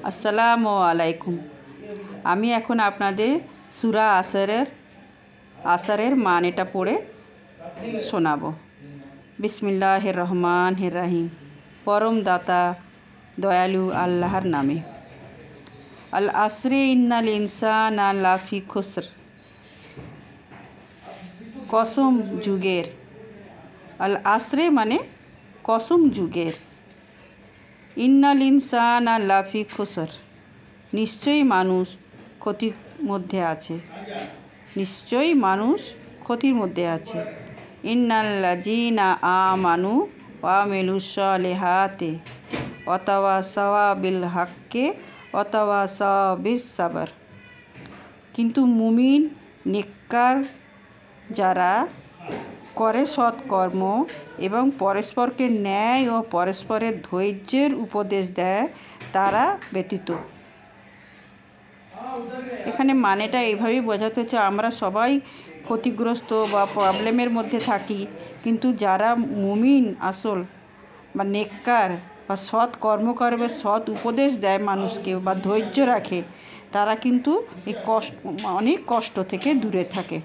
আসসালামু আলাইকুম। আমি এখন আপনাদের সূরা আসরের মানেটা পড়ে শোনাবো। বিসমিল্লাহির রহমানির রহিম। পরম দাতা দয়ালু আল্লাহর নামে। আল আসরি ইন্নাল ইনসানা লাফি খুসর। কসম যুগের। আল আসরে মানে কসম যুগের। ইন্নাল ইনসানা লাফি খুসর, নিশ্চয়ই মানুষ ক্ষতির মধ্যে আছে। নিশ্চয়ই মানুষ ক্ষতির মধ্যে আছে। ইন্নাল্লাযীনা আমানু ওয়া আমিলুস সলিহাতি ওয়া তাওয়াসাউ বিল হাক্কি ওয়া তাওয়াসাউ বিস সাবর। কিন্তু মুমিন নেককার যারা করে সৎকর্ম এবং পরস্পরকে ন্যায় ও পরস্পরের ধৈর্যের উপদেশ দেয় তারা ব্যতীত। এখানে মানেটা এইভাবেই বোঝাতে হচ্ছে, আমরা সবাই ক্ষতিগ্রস্ত বা প্রবলেমের মধ্যে থাকি, কিন্তু যারা মুমিন আসল বা নেককার বা সৎ কর্ম করে বা সৎ উপদেশ দেয় মানুষকে বা ধৈর্য রাখে, তারা কিন্তু এই অনেক কষ্ট থেকে দূরে থাকে।